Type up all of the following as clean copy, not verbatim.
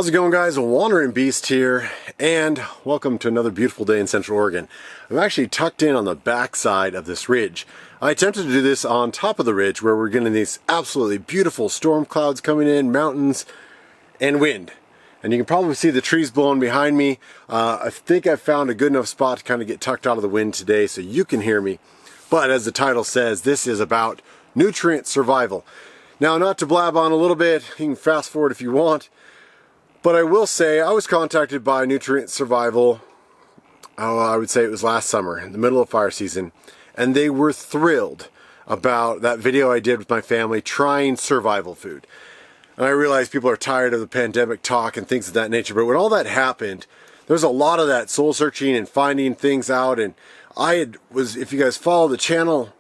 How's it going, guys? Wandering Beast here, and welcome to another beautiful day in Central Oregon. I'm actually tucked in on the backside of this ridge. I attempted to do this on top of the ridge where we're getting these absolutely beautiful storm clouds coming in, mountains, and wind. And you can probably see the trees blowing behind me. I think I found a good enough spot to kind of get tucked out of the wind today so you can hear me. But as the title says, this is about nutrient survival. Now, not to blab on a little bit, you can fast forward if you want. But I will say, I was contacted by Nutrient Survival, I would say it was last summer, in the middle of fire season, and they were thrilled about that video I did with my family trying survival food. And I realize people are tired of the pandemic talk and things of that nature, but when all that happened, there's a lot of that soul searching and finding things out, and if you guys follow the channel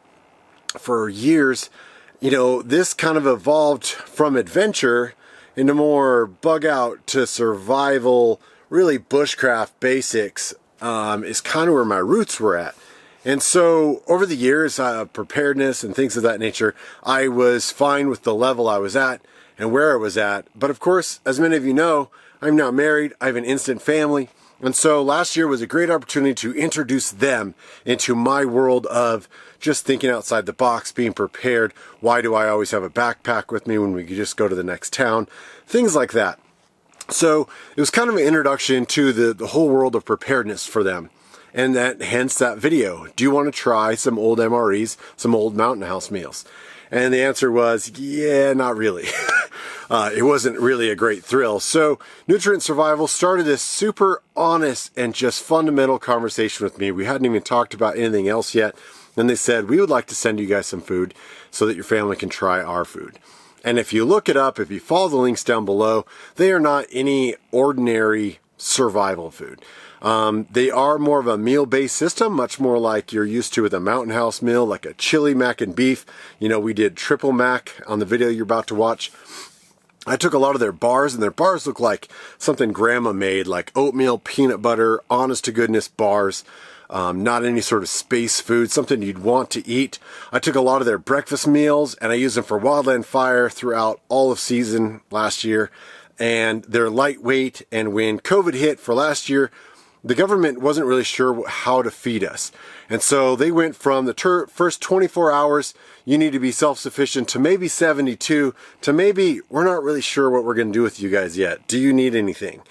for years, you know, this kind of evolved from adventure into more bug out to survival, really bushcraft basics is kind of where my roots were at. And so over the years, preparedness and things of that nature, I was fine with the level I was at and where I was at. But of course, as many of you know, I'm now married, I have an instant family. And so last year was a great opportunity to introduce them into my world of just thinking outside the box, being prepared. Why do I always have a backpack with me when we could just go to the next town? Things like that. So it was kind of an introduction to the whole world of preparedness for them. And hence that video. Do you want to try some old MREs, some old Mountain House meals? And the answer was, yeah, not really. It wasn't really a great thrill. So Nutrient Survival started this super honest and just fundamental conversation with me. We hadn't even talked about anything else yet. And they said, we would like to send you guys some food so that your family can try our food. And if you look it up, if you follow the links down below, they are not any ordinary survival food. They are more of a meal-based system, much more like you're used to with a Mountain House meal, like a chili mac and beef. You know, we did triple mac on the video you're about to watch. I took a lot of their bars, and their bars look like something grandma made, like oatmeal, peanut butter, honest-to-goodness bars. Not any sort of space food, something you'd want to eat. I took a lot of their breakfast meals, and I used them for wildland fire throughout all of season last year. And they're lightweight, and when COVID hit for last year, the government wasn't really sure how to feed us. And so they went from the first 24 hours, you need to be self-sufficient, to maybe 72, to maybe, we're not really sure what we're going to do with you guys yet. Do you need anything?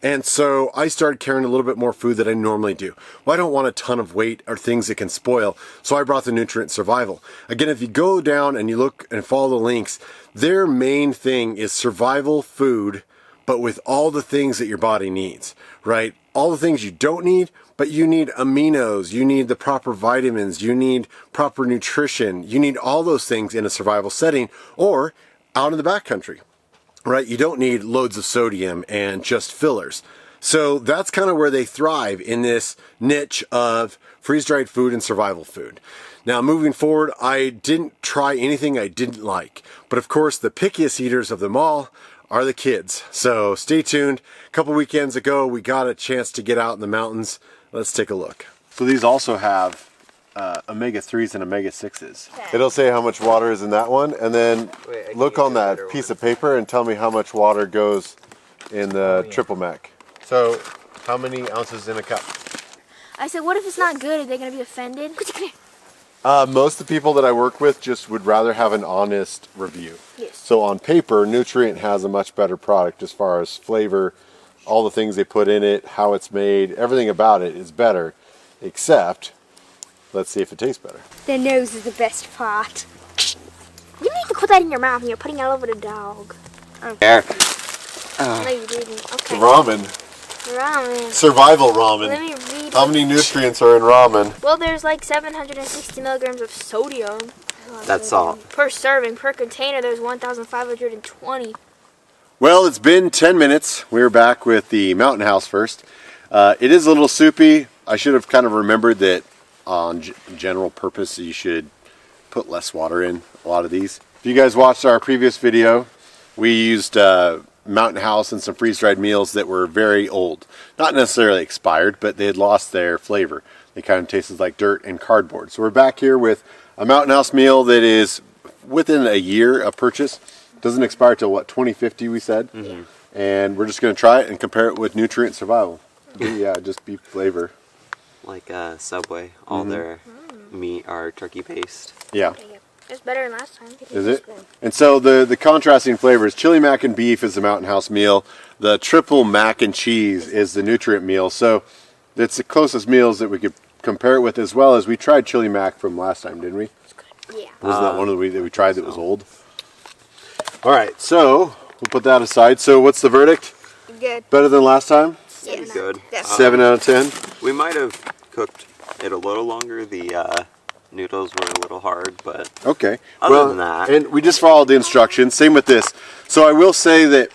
And so I started carrying a little bit more food than I normally do. Well, I don't want a ton of weight or things that can spoil, so I brought the Nutrient Survival. Again, if you go down and you look and follow the links, their main thing is survival food, but with all the things that your body needs, right? All the things you don't need, but you need aminos, you need the proper vitamins, you need proper nutrition, you need all those things in a survival setting or out in the backcountry, right? You don't need loads of sodium and just fillers. So that's kind of where they thrive in this niche of freeze-dried food and survival food. Now, moving forward, I didn't try anything I didn't like, but of course, the pickiest eaters of them all are the kids. So stay tuned. A couple weekends ago, we got a chance to get out in the mountains. Let's take a look. So these also have omega-3s and omega-6s. It'll say how much water is in that one, and then look on that piece of paper and tell me how much water goes in the triple mac. So how many ounces in a cup? I said, what if it's not good? Are they going to be offended? Most of the people that I work with just would rather have an honest review. Yes. So on paper, Nutrient has a much better product as far as flavor, all the things they put in it, how it's made, everything about it is better, except, let's see if it tastes better. The nose is the best part. You need to put that in your mouth and you're putting it all over the dog. There. No, you didn't. Okay. Ramen. Ramen. Survival ramen. Let me read. How many nutrients are in ramen? Well, there's like 760 milligrams of sodium. That's all. Per serving. Per container, there's 1,520. Well, it's been 10 minutes. We're back with the Mountain House first. It is a little soupy. I should have kind of remembered that on general purpose you should put less water in a lot of these. If you guys watched our previous video, we used Mountain House and some freeze-dried meals that were very old. Not necessarily expired, but they had lost their flavor. They kind of tasted like dirt and cardboard. So we're back here with a Mountain House meal that is within a year of purchase. Doesn't expire till what, 2050 we said? Mm-hmm. and we're just going to try it and compare it with Nutrient Survival. Yeah, just beef flavor. Like Subway, all their meat are turkey paste. Yeah. It's better than last time. Is it? And so the contrasting flavors, chili mac and beef is the Mountain House meal. The triple mac and cheese is the Nutrient meal. So it's the closest meals that we could compare it with, as well as we tried chili mac from last time, didn't we? Yeah. Wasn't that one of the that we tried that was old? All right, so we'll put that aside. So what's the verdict? Good. Better than last time? It's good. 7 out of 10? We might have cooked it a little longer. The noodles were a little hard, but Okay. other than that. And we just followed the instructions. Same with this. So I will say that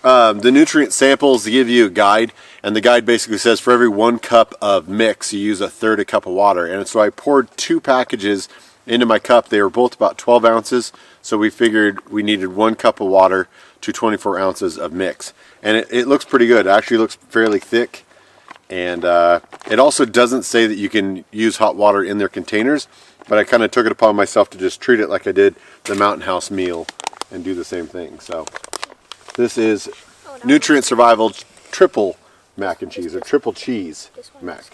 the nutrient samples give you a guide, and the guide basically says for every 1 cup of mix, you use 1/3 cup of water. And so I poured 2 packages into my cup. They were both about 12 ounces, so we figured we needed 1 cup of water to 24 ounces of mix. And it looks pretty good. It actually looks fairly thick. And it also doesn't say that you can use hot water in their containers, but I kind of took it upon myself to just treat it like I did the Mountain House meal and do the same thing. So this is Nutrient Survival triple mac and cheese, or triple cheese mac.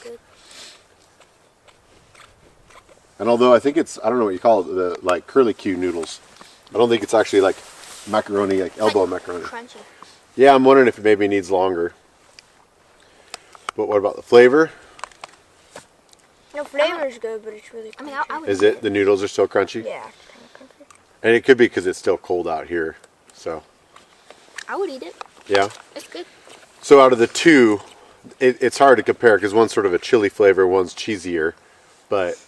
And although I think it's, I don't know what you call it, the like curly Q noodles. I don't think it's actually like macaroni, like elbow macaroni. Crunchy. Yeah, I'm wondering if it maybe needs longer. But what about the flavor? No, flavor's good, but it's really crunchy. I would Is it? The noodles are still crunchy? Yeah, kind of crunchy. And it could be because it's still cold out here. So, I would eat it. yeah. It's good. So out of the two, it's hard to compare because one's sort of a chili flavor, one's cheesier. But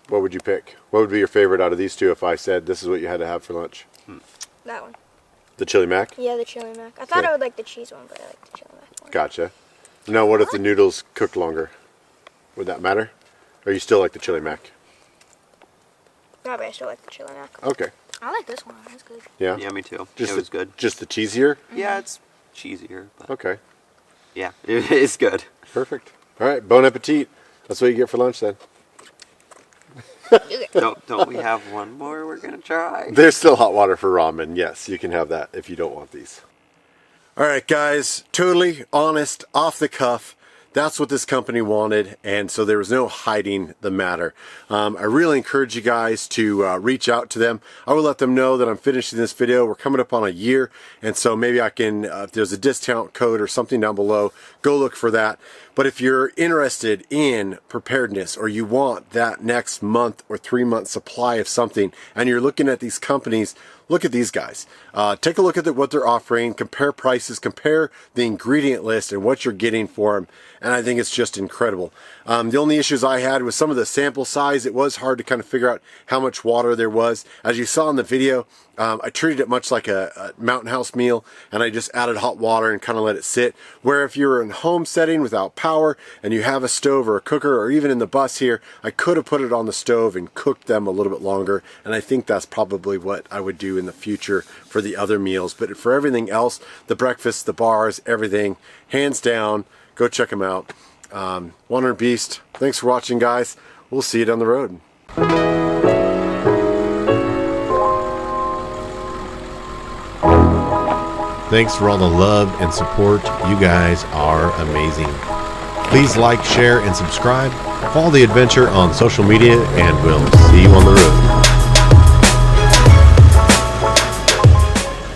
what would you pick? What would be your favorite out of these two if I said this is what you had to have for lunch? That one. The chili mac? Yeah, the chili mac. I thought Okay. I would like the cheese one, but I like the chili mac one. Gotcha. Now, what if the noodles cooked longer? Would that matter? Or you still like the chili mac? No, but I still like the chili mac. Okay. I like this one. It's good. Yeah? Yeah, me too. Just it was good. Just the cheesier? Yeah, it's cheesier, but Okay. yeah, it is good. Perfect. All right. Bon appetit. That's what you get for lunch then. Don't we have one more we're gonna try? There's still hot water for ramen. Yes, you can have that if you don't want these. All right, guys, totally honest, off the cuff. That's what this company wanted, and so there was no hiding the matter. I really encourage you guys to reach out to them. I will let them know that I'm finishing this video. We're coming up on a year, and so maybe I can, if there's a discount code or something down below, go look for that. But if you're interested in preparedness, or you want that next month or 3-month supply of something, and you're looking at these companies, look at these guys. Take a look at what they're offering, compare prices, compare the ingredient list and what you're getting for them. And I think it's just incredible. The only issues I had was some of the sample size. It was hard to kind of figure out how much water there was. As you saw in the video, I treated it much like a Mountain House meal, and I just added hot water and kind of let it sit. Where if you're in a home setting without power and you have a stove or a cooker, or even in the bus here, I could have put it on the stove and cooked them a little bit longer. And I think that's probably what I would do in the future for the other meals. But for everything else, the breakfast, the bars, everything, hands down, go check them out. Wonder Beast, thanks for watching, guys. We'll see you down the road. Thanks for all the love and support. You guys are amazing. Please like, share, and subscribe. Follow the adventure on social media, and we'll see you on the road.